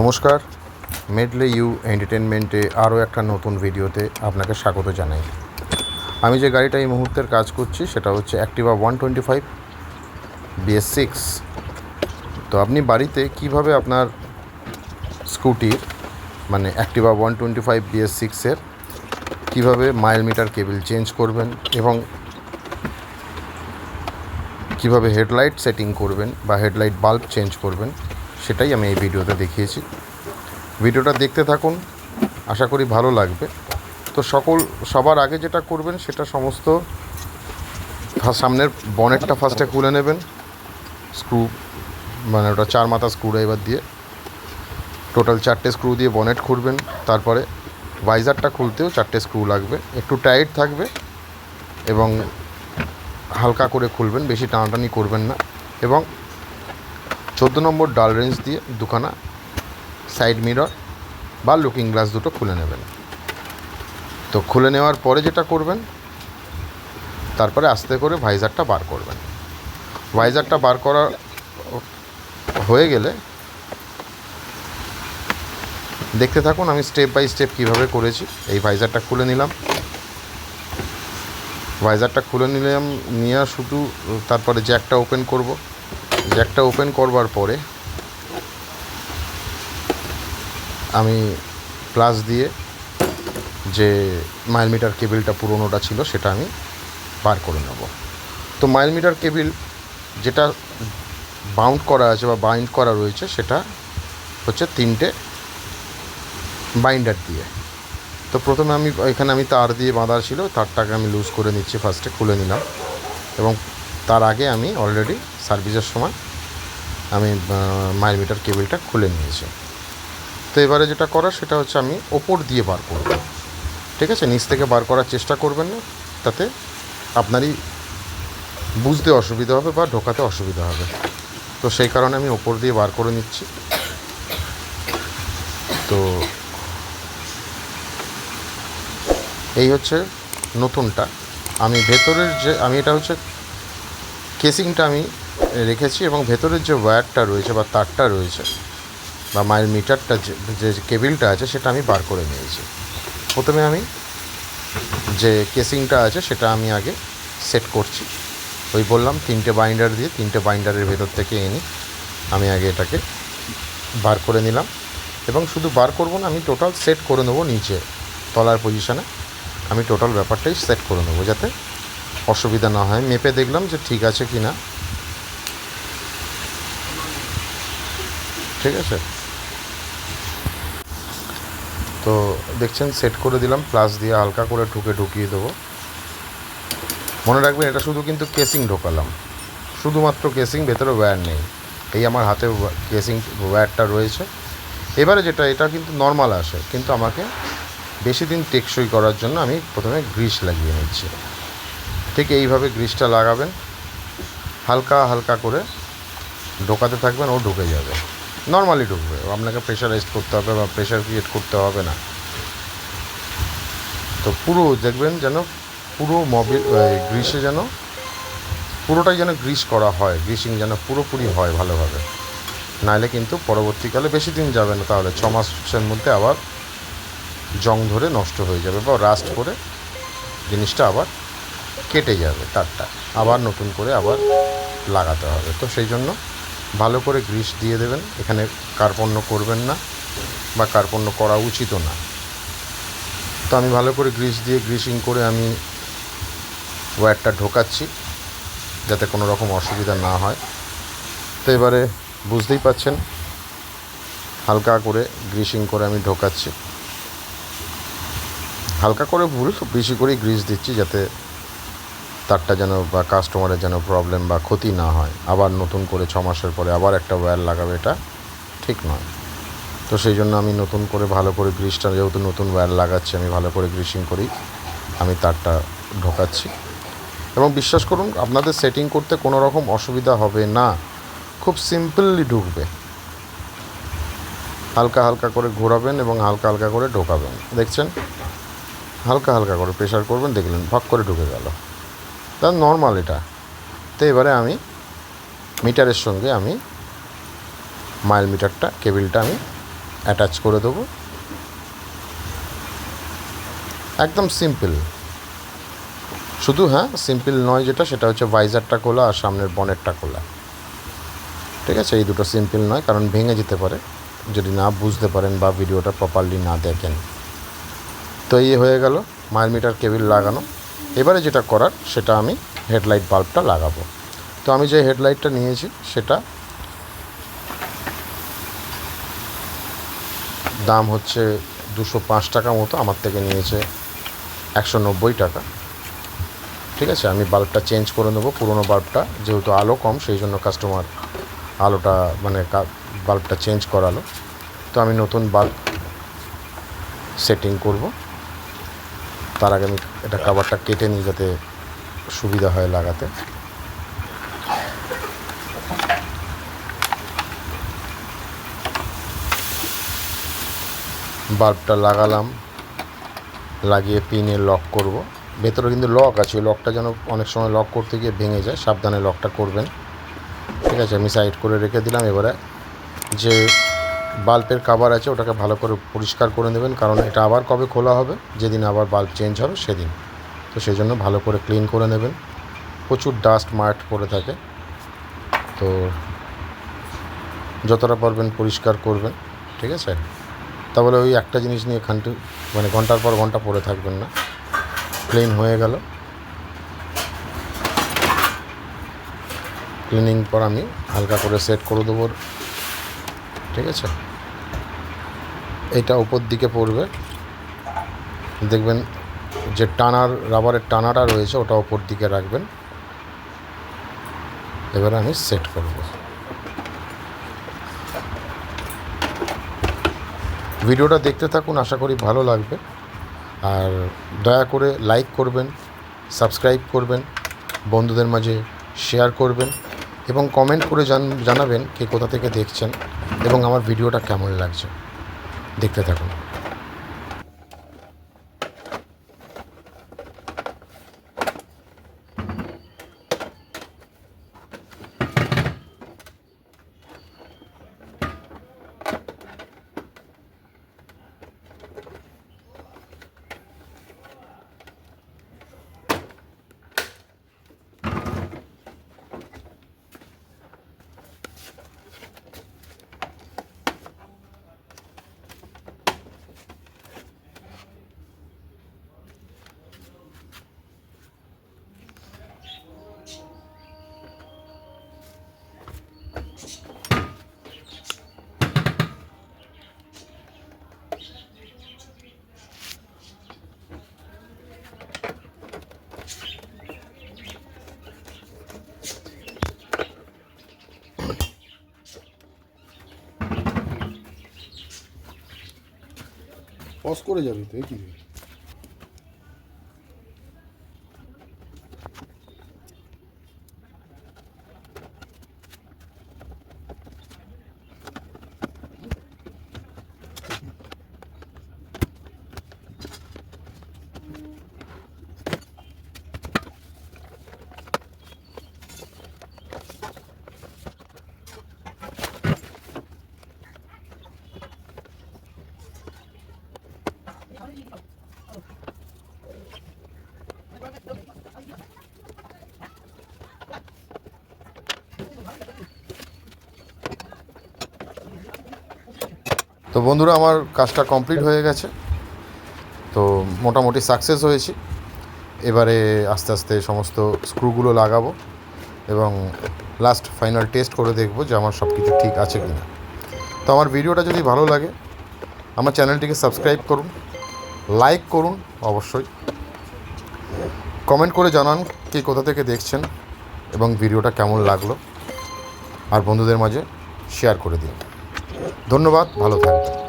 নমস্কার, মেডলে ইউ এন্টারটেনমেন্টে আরও একটা নতুন ভিডিওতে আপনাকে স্বাগত জানাই। আমি যে গাড়িটা এই মুহূর্তের কাজ করছি সেটা হচ্ছে অ্যাক্টিভা 125 BS6। তো আপনি বাড়িতে কিভাবে আপনার স্কুটির মানে অ্যাক্টিভা 125 BS6-এর কীভাবে মাইল মিটার কেবল চেঞ্জ করবেন এবং কিভাবে হেডলাইট সেটিং করবেন বা হেডলাইট বাল্ব চেঞ্জ করবেন সেটাই আমি এই ভিডিওতে দেখিয়েছি। ভিডিওটা দেখতে থাকুন, আশা করি ভালো লাগবে। তো সবার আগে যেটা করবেন সেটা সমস্ত সামনের বনেটটা ফার্স্টে খুলে নেবেন, স্ক্রু মানে ওটা 4 মাথা স্ক্রু ড্রাইভার দিয়ে টোটাল 4টে স্ক্রু দিয়ে বনেট খুলবেন। তারপরে ভাইজারটা খুলতেও 4টে স্ক্রু লাগবে, একটু টাইট থাকবে এবং হালকা করে খুলবেন, বেশি টানাটানি করবেন না। এবং 14 নম্বর ডাল রেঞ্জ দিয়ে দুখানা সাইড মিরর বা লুকিং গ্লাস দুটো খুলে নেবেন। তো খুলে নেওয়ার পরে যেটা করবেন, তারপরে আস্তে করে ভাইজারটা বার করবেন। ভাইজারটা বার করা হয়ে গেলে দেখতে থাকুন আমি স্টেপ বাই স্টেপ কীভাবে করেছি। এই ভাইজারটা খুলে নিলাম, নিয়ে শুধু তারপরে জ্যাকটা ওপেন করব। জ্যাকটা ওপেন করবার পরে আমি প্লাস দিয়ে যে মাইল মিটার কেবিলটা পুরোনোটা ছিল সেটা আমি বার করে নেব। তো মাইল মিটার কেবিল যেটা বাউন্ড করা আছে বা বাইন্ড করা রয়েছে সেটা হচ্ছে 3টে বাইন্ডার দিয়ে। তো প্রথমে এখানে আমি তার দিয়ে বাঁধা ছিল, তারটাকে আমি লুজ করে নিচ্ছি, ফার্স্টে খুলে নিলাম। এবং তার আগে আমি অলরেডি সার্ভিসের সময় আমি মাইল মিটার কেবিলটা খুলে নিয়েছি। তো এবারে যেটা করার সেটা হচ্ছে আমি ওপর দিয়ে বার করব, ঠিক আছে? নিচ থেকে বার করার চেষ্টা করবেন না, তাতে আপনারই বুঝতে অসুবিধা হবে বা ঢোকাতে অসুবিধা হবে। তো সেই কারণে আমি ওপর দিয়ে বার করে নিচ্ছি। তো এই হচ্ছে নতুনটা। আমি ভেতরের আমি এটা হচ্ছে কেসিংটা আমি রেখেছি এবং ভেতরের যে ওয়্যারটা রয়েছে বা তারটা রয়েছে বা মাইল মিটারটা যে কেবিলটা আছে সেটা আমি বার করে নিয়েছি। প্রথমে আমি যে কেসিংটা আছে সেটা আমি আগে সেট করছি। ওই বললাম 3টে বাইন্ডার দিয়ে, 3টে বাইন্ডারের ভেতর থেকে এনে আমি আগে এটাকে বার করে নিলাম। এবং শুধু বার করব না, আমি টোটাল সেট করে নেবো নিচে তলার পজিশানে। আমি টোটাল ব্যাপারটাই সেট করে নেবো যাতে অসুবিধা না হয়। মেপে দেখলাম যে ঠিক আছে কি না, ঠিক আছে? তো দেখছেন সেট করে দিলাম, প্লাস দিয়ে হালকা করে ঢুকিয়ে দেবো। মনে রাখবেন এটা শুধু কিন্তু কেসিং ঢোকালাম, শুধুমাত্র কেসিং, ভেতরে ওয়্যার নেই। এই আমার হাতে কেসিং ওয়্যারটা রয়েছে। এবারে এটা কিন্তু নর্মাল আসে, কিন্তু আমাকে বেশি দিন টেকসই করার জন্য আমি প্রথমে গ্রিস লাগিয়ে নিচ্ছি। ঠিক এইভাবে গ্রিসটা লাগাবেন, হালকা হালকা করে ঢোকাতে থাকবেন, ও ঢুকে যাবে, নর্মালি ঢুকবে। আপনাকে প্রেশারাইজড করতে হবে বা প্রেশার ক্রিয়েট করতে হবে না। তো পুরো দেখবেন যেন পুরো গ্রিসে যেন পুরোটাই যেন গ্রিস করা হয়, গ্রিসিং যেন পুরোপুরি হয় ভালোভাবে। নাহলে কিন্তু পরবর্তীকালে বেশি দিন যাবে না, তাহলে 6 মাসের মধ্যে আবার জং ধরে নষ্ট হয়ে যাবে বা রাস্ট করে জিনিসটা আবার কেটে যাবে, তারটা আবার নতুন করে আবার লাগাতে হবে। তো সেই জন্য ভালো করে গ্রিস দিয়ে দেবেন। এখানে কার্পণ্য করবেন না বা কার্পণ্য করা উচিতও না। তো আমি ভালো করে গ্রিসিং করে আমি ওয়্যারটা ঢোকাচ্ছি যাতে কোনো রকম অসুবিধা না হয়। তো এবারে বুঝতেই পাচ্ছেন হালকা করে গ্রিসিং করে আমি ঢোকাচ্ছি, হালকা করে বেশি করেই গ্রিস দিচ্ছি যাতে তারটা যেন বা কাস্টমারের যেন প্রবলেম বা ক্ষতি না হয়। আবার নতুন করে 6 মাসের পরে আবার একটা ওয়্যার লাগাবে, এটা ঠিক নয়। তো সেই জন্য আমি নতুন করে ভালো করে গ্রিসটা, যেহেতু নতুন ওয়্যার লাগাচ্ছি, আমি ভালো করে গ্রিসিং করেই আমি তারটা ঢোকাচ্ছি। এবং বিশ্বাস করুন আপনাদের সেটিং করতে কোনো রকম অসুবিধা হবে না, খুব সিম্পললি ঢুকবে। হালকা হালকা করে ঘোরাবেন এবং হালকা হালকা করে ঢোকাবেন। দেখছেন, হালকা হালকা করে প্রেশার করবেন, দেখলেন ভাগ করে ঢুকে গেল। তার নর্মাল এটা। তো এবারে আমি মিটারের সঙ্গে আমি মাইল মিটারটা কেবিলটা আমি অ্যাটাচ করে দেবো। একদম সিম্পল, শুধু হ্যাঁ সিম্পল নয় যেটা, সেটা হচ্ছে ভাইজারটা খোলা আর সামনের বনেটটা খোলা। ঠিক আছে, এই দুটো সিম্পল নয়, কারণ ভেঙে যেতে পারে যদি না বুঝতে পারেন বা ভিডিওটা প্রপারলি না দেখেন। তো এই হয়ে গেল মাইল মিটার কেবিল লাগানো। এবারে যেটা করার সেটা আমি হেডলাইট বাল্বটা লাগাবো। তো আমি যে হেডলাইটটা নিয়েছি সেটা দাম হচ্ছে 205 টাকা মতো, আমার থেকে নিয়েছে 190 টাকা। ঠিক আছে, আমি বাল্বটা চেঞ্জ করে নেবো। পুরোনো বাল্বটা যেহেতু আলো কম, সেই জন্য কাস্টমার আলোটা মানে বাল্বটা চেঞ্জ করালো। তো আমি নতুন বাল্ব সেটিং করব। তার আগে আমি এটা কভারটা কেটে নিই যাতে সুবিধা হয় লাগাতে। বাল্বটা লাগালাম, লাগিয়ে পিনে লক করব। ভেতরে কিন্তু লক আছে, লকটা যেন অনেক সময় লক করতে গিয়ে ভেঙে যায়, সাবধানে লকটা করবেন। ঠিক আছে, আমি সাইড করে রেখে দিলাম। এবারে যে বাল্বের কভার আছে ওটাকে ভালো করে পরিষ্কার করে নেবেন, কারণ এটা আবার কবে খোলা হবে, যেদিন আবার বাল্ব চেঞ্জ হবে সেদিন। তো সেই জন্য ভালো করে ক্লিন করে নেবেন। প্রচুর ডাস্ট মার্ট পড়ে থাকে, তো যতটা পারবেন পরিষ্কার করবেন। ঠিক আছে, তাহলে ওই একটা জিনিস নিয়ে মানে ঘন্টার পর ঘন্টা পড়ে থাকবেন না। ক্লিন হয়ে গেল। ক্লিনিং পর আমি হালকা করে সেট করে দেবো। ঠিক আছে, এটা উপর দিকে পড়বে, দেখবেন যে রাবারের টানাটা রয়েছে ওটা উপর দিকে রাখবেন। এবারে আমি সেট করব। ভিডিওটা দেখতে থাকুন, আশা করি ভালো লাগবে। আর দয়া করে লাইক করবেন, সাবস্ক্রাইব করবেন, বন্ধুদের মাঝে শেয়ার করবেন এবং কমেন্ট করে জানাবেন কে কোথা থেকে দেখছেন এবং আমার ভিডিওটা কেমন লাগছে। দেখতে থাকুন। পজ করে যাবি তো, কি তো বন্ধুরা, আমার কাজটা কমপ্লিট হয়ে গেছে। তো মোটামুটি সাকসেস হয়েছি। এবারে আস্তে আস্তে সমস্ত স্ক্রুগুলো লাগাবো এবং লাস্ট ফাইনাল টেস্ট করে দেখব যে আমার সব কিছু ঠিক আছে কি না। তো আমার ভিডিওটা যদি ভালো লাগে আমার চ্যানেলটিকে সাবস্ক্রাইব করুন, লাইক করুন, অবশ্যই কমেন্ট করে জানান কে কোথা থেকে দেখছেন এবং ভিডিওটা কেমন লাগলো, আর বন্ধুদের মাঝে শেয়ার করে দিন। ধন্যবাদ, ভালো থাকবেন।